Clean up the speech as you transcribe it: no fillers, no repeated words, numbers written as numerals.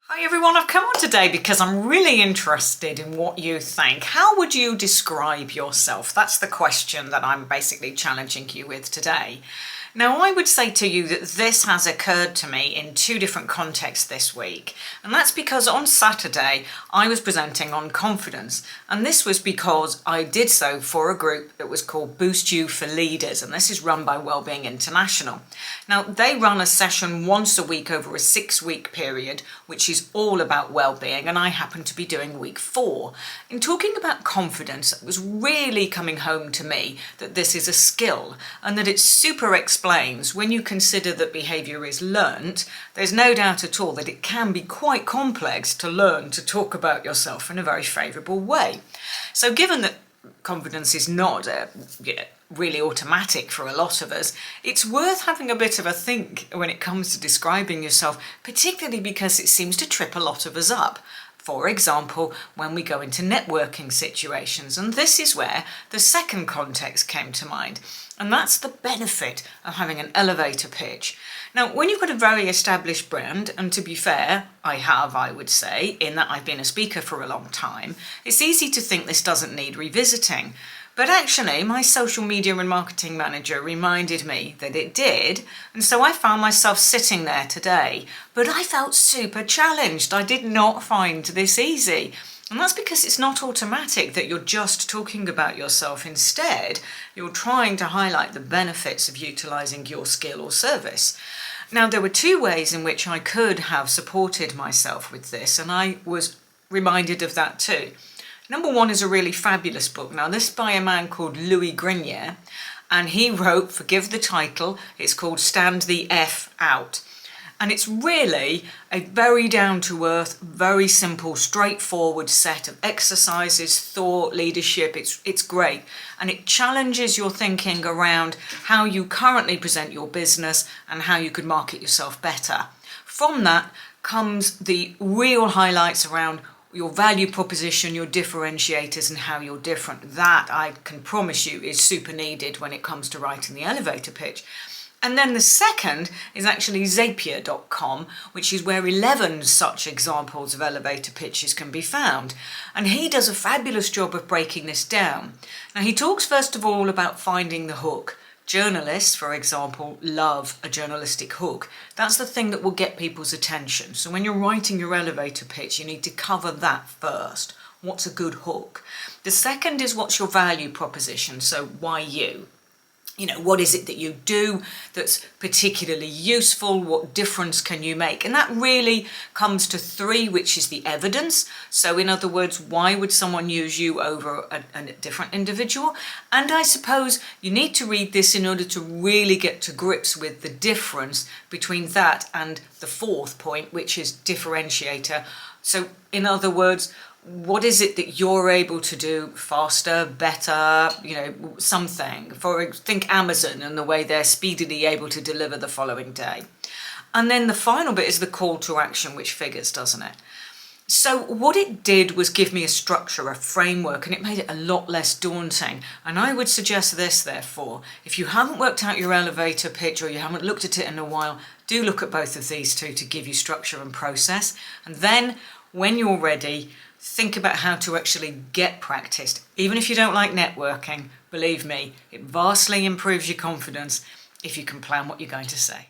Hi everyone, I've come on today because I'm really interested in what you think. How would you describe yourself? That's the question that I'm basically challenging you with today. Now, I would say to you that this has occurred to me in two different contexts this week. And that's because on Saturday, I was presenting on confidence. And this was because I did so for a group that was called Boost You for Leaders. And this is run by Wellbeing International. Now, they run a session once a week over a 6-week period, which is all about well-being, and I happen to be doing week 4. In talking about confidence, it was really coming home to me that this is a skill and that it super explains when you consider that behaviour is learnt. There's no doubt at all that it can be quite complex to learn to talk about yourself in a very favourable way. So given that confidence is not really automatic for a lot of us, it's worth having a bit of a think when it comes to describing yourself, particularly because it seems to trip a lot of us up. For example, when we go into networking situations, and this is where the second context came to mind, and that's the benefit of having an elevator pitch. Now, when you've got a very established brand, and to be fair, I would say, in that I've been a speaker for a long time, it's easy to think this doesn't need revisiting. But actually, my social media and marketing manager reminded me that it did, and so I found myself sitting there today. But I felt super challenged. I did not find this easy. And that's because it's not automatic that you're just talking about yourself. Instead, you're trying to highlight the benefits of utilising your skill or service. Now, there were 2 ways in which I could have supported myself with this, and I was reminded of that too. Number 1 is a really fabulous book. Now, this is by a man called Louis Grenier, and he wrote, forgive the title, it's called Stand the F Out. And it's really a very down-to-earth, very simple, straightforward set of exercises, thought, leadership. It's great. And it challenges your thinking around how you currently present your business and how you could market yourself better. From that comes the real highlights around your value proposition, your differentiators, and how you're different. That, I can promise you, is super needed when it comes to writing the elevator pitch. And then the second is actually Zapier.com, which is where 11 such examples of elevator pitches can be found. And he does a fabulous job of breaking this down. Now, he talks first of all about finding the hook. Journalists, for example, love a journalistic hook. That's the thing that will get people's attention. So when you're writing your elevator pitch, you need to cover that first. What's a good hook? The second is what's your value proposition? So why you? You know, what is it that you do that's particularly useful? What difference can you make? And that really comes to 3, which is the evidence. So in other words, why would someone use you over a different individual? And I suppose you need to read this in order to really get to grips with the difference between that and the 4th point, which is differentiator. So in other words, what is it that you're able to do faster, better, something? Think Amazon and the way they're speedily able to deliver the following day. And then the final bit is the call to action, which figures, doesn't it? So what it did was give me a structure, a framework, and it made it a lot less daunting. And I would suggest this, therefore, if you haven't worked out your elevator pitch or you haven't looked at it in a while, do look at both of these 2 to give you structure and process. And then when you're ready, think about how to actually get practiced. Even if you don't like networking, believe me, it vastly improves your confidence if you can plan what you're going to say.